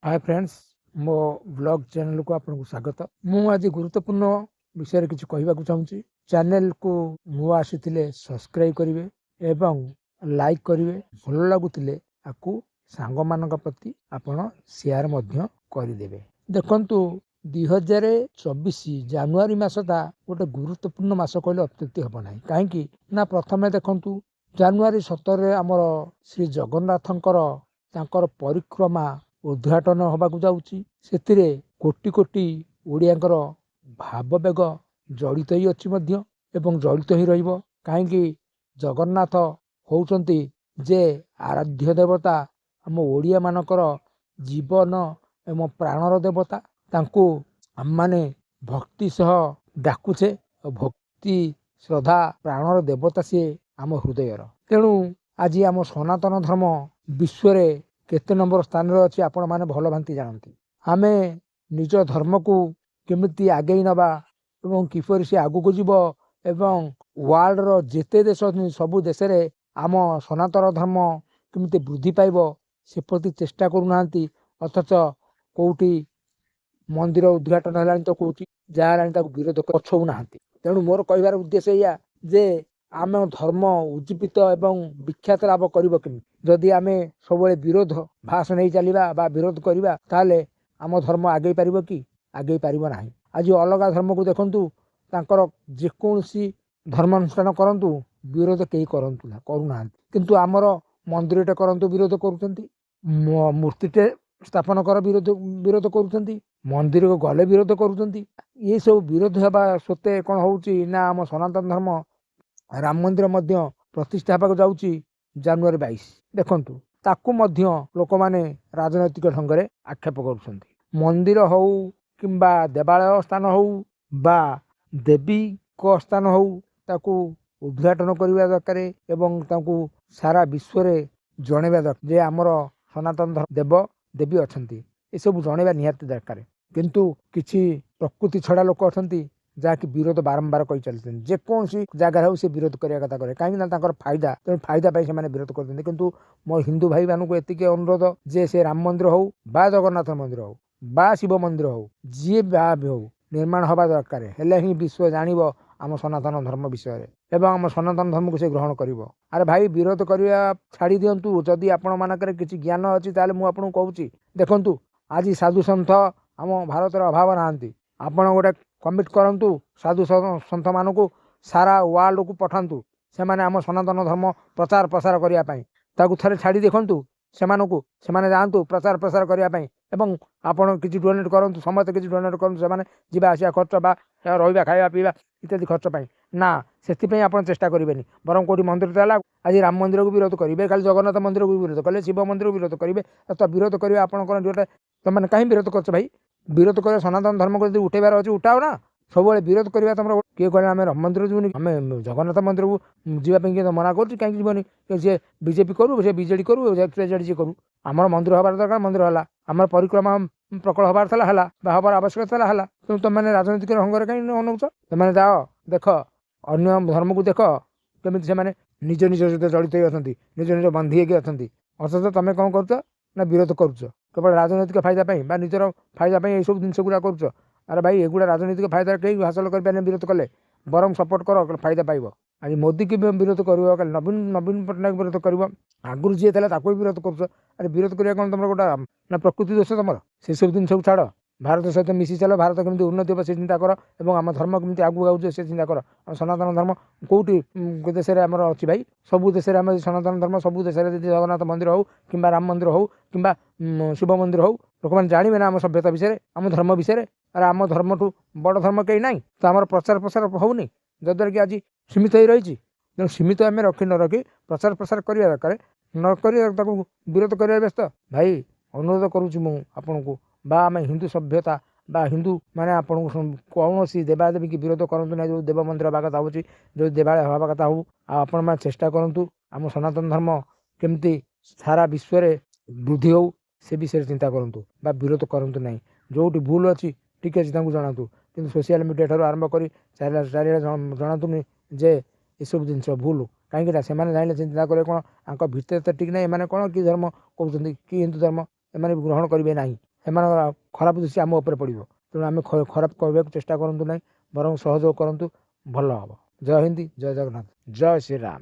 Hi friends, मो blog channel को आपको स्वागत। मु आज गुरुत्वपूर्ण विषय किसी कहवाक चाहूँगी। चैनल को नुआ आसी सब्सक्राइब करेंगे एवं लाइक करेंगे। भल लगुले आपको सांग मान प्रति आपण शेयर करदेवे। देखु 2024 जानुआरी मसटा गोटे गुरुत्वपूर्ण मस कहले अत्युक्ति हम ना। कहीं ना प्रथमे देखु जानुआरी 17 आमर श्री जगन्नाथंकर परिक्रमा उद्घाटन होबाकू जाउची। सेतिरे कोटी कोटी ओडियांकर भाववेग जड़ित ही अच्छी मध्य एवं जड़ित ही रहिबो। काहेकि जगन्नाथ होउचंती जे आराध्य देवता, आम ओडिया मानकर जीवन एवं प्राणर देवता। तांको आम माने भक्ति सह डाकुछे। भक्ति श्रद्धा प्राणर देवता सी आम हृदयर। तेणु आज आम सनातन धर्म विश्व केते नंबर स्थान अच्छी आपण मैंने भल भांति जानती। आम निज धर्म को केमिति आगे नवा एवं किपर से आगू को जीव एवं वर्ल्ड रो जेते देश सबु देश रे आम सनातन धर्म केमिति वृद्धि पाइब से प्रति चेष्टा करूना। अथच कौटी मंदिर उद्घाटन है तो कौटी जहाँ विरोध पछौना। तेणु मोर कहबार उद्देश्य या जे आम धर्म उज्जीवित एवं विख्यात लाभ करें। जदि आम सब विरोध भाष नहीं चलवा बा विरोध करवा ताले आम धर्म आगे पार कि आगे पार ना। आज अलग धर्म को देखु तांकर जेकोसी धर्मानुष्ठान करंतु विरोध कई करूना। किंतु आमर मंदिरटे करंतु विरोध करुँच, मूर्तिटे स्थापन कर विरोध करुँच, मंदिर को गले विरोध करुँच। ये सब विरोध होगा सत्वे कौन होउची ना आम सनातन धर्म राम मंदिर मध्य प्रतिष्ठा होगा जाउची जानुआरी 22। देखंतु ताकू मध्य लोक माने राजनैतिक ढंग से आक्षेप करुछंती। मंदिर हो किंबा देवालय स्थान हो बा देवी को स्थान हो ताकू उद्घाटन करने दरकार एवं ताकू सारा विश्व रे जणेबा दरकार जे आमर सनातन धर्म देव देवी अछंती। ये सब जणेबा निहाती दरकार। किंतु किछि प्रकृति छड़ा लोक अछंती जहाँकि विरोध बारंबार कही चलते जेकोसी जगार हो विरोध करने कथा करे कहीं फायदा तेणु फायदा से विरोध करते। किंतु मो हिंदू भाई मानक एतिक अनुरोध जे से राम मंदिर हो बा जगन्नाथ मंदिर हो बा शिव मंदिर हो जी भी हो निर्माण हवा दरकार हेले ही विश्व जानिब आम सनातन धर्म विषय एवं आम सनातन धर्म को से ग्रहण करिवो। अरे भाई विरोध करवा छाड़ी दिंतु। जदि आपण मानकर किसी ज्ञान अच्छी ताले मु आपन कहूँ देखंतु आज साधु सन्थ आम भारत अभाव नहांती। आपण गोटे कमिट करंतु साधु सन्थ मान को सारा वर्ल्ड को पठातु से माने आम सनातन धर्म प्रचार प्रसार करने थे छाड़ी देखु से जातु प्रचार प्रसार करने एवं आपण किसी डोनेट करूँ समस्त किसी डोनेट करूँ से जीवा आसिया खर्च बा रहा खाଇବା पीवा इत्यादि खर्च पाई ना से आप चेष्टा करेंगे। बरम कौटी मंदिर तो आज राम मंदिर को विरोध करेंगे, खाली जगन्नाथ मंदिर को विरोध कले शिव मंदिर को विरोध करेंगे। तो विरोध करेंगे आप जोटा तुम कहीं विरोध कर भाई विरोध कर सनातन धर्म को उठेबार अच्छे उठाओ ना। सब विरोध करवा तुम किए कहे आम राम मंदिर जीवन आम जगन्नाथ मंदिर को जावाई मना कर कहीं जीवन सी बीजेपी करू से बीजेडी करू जी करू आमर मंदिर हबार दरकार मंदिर है आम परिक्रमा प्रकल हबार था हबार आवश्यकता है। तेणु तुम मैंने राजनीतिक ढंग से कहीं अनौच तुम जाओ देख अन्य धर्म को देख केमी से निज निज सहित जड़ित अच्छा निज निज बंधी होगी अच्छा अथच तुम कौन कर विरोध करुच केवल राजनैतिक फायदा बा निजर फायदा ये सब जिन गुड़ा करुच। अरे भाई एगुड़ा राजनीतिक फायदा कहीं हासिल कर विरोध कले बरम सपोर्ट कर फायदा पाइब। आज मोदी की विरोध कर नवीन नवीन पट्टनायक विरोध कर आगुरी जी था विरोध कर। अरे विरोध करवा कौन तुम गोटा ना प्रकृति दोष तुम से सब जिन सब छाड़ भारत सहित मिसी चल भारत केमी उन्नति हो से चिंता कर और आम धर्म केमी आगू आगे से चिंता कर। आम सनातन धर्म कौटी देश में आमर अच्छी भाई सबू देश में सनातन धर्म सबू देश में जगन्नाथ मंदिर हो कि राम मंदिर हो कि शिव मंदिर हो लोक मैंने जानवे ना आम सभ्यता विषय आम धर्म विषय। अरे आम धर्म ठू बड़ धर्म कहीं ना तो आम प्रचार प्रसार होनी जद्वारा कि आज सीमित हो रही। तेणु सीमित आम रखी न रखी प्रचार प्रसार करने दरकार न कर विरोध करने व्यस्त। भाई अनुरोध करुँच मुझे को बा आम हिंदू सभ्यता बा हिंदू माने आपन कौन सी देवादेवी की विरोध करंतु ना। जो देव मंदिर हवा कथा हो जो देवालय हवा कथा हो आपण मैंने चेष्टा करूँ आम सनातन धर्म केमती सारा विश्व वृद्धि हो से विषय चिंता करूँ बा विरोध करूँ ना। जो भूल अच्छी ठीक अच्छे जनातु कि सोशल मीडिया ठार आरंभ कर चारिड़े जनातुनि जे ये सब जिन भूल कहीं से जाने चिंता करेंगे कौन आंक भितर तो ठीक ना। एम कौन कि धर्म कहते कि हिंदू धर्म एम ग्रहण करेंगे ना ସେମାନଙ୍କର ଖରାପ ଦୃଷ୍ଟି ଆମ ଉପରେ ପଡ଼ିବ। ତେଣୁ ଆମେ ଖରାପ କହିବାକୁ ଚେଷ୍ଟା କରନ୍ତୁ ନାହିଁ, ବରଂ ସହଯୋଗ କରନ୍ତୁ, ଭଲ ହେବ। ଜୟ ହିନ୍ଦ, ଜୟ ଜଗନ୍ନାଥ, ଜୟ ଶ୍ରୀରାମ।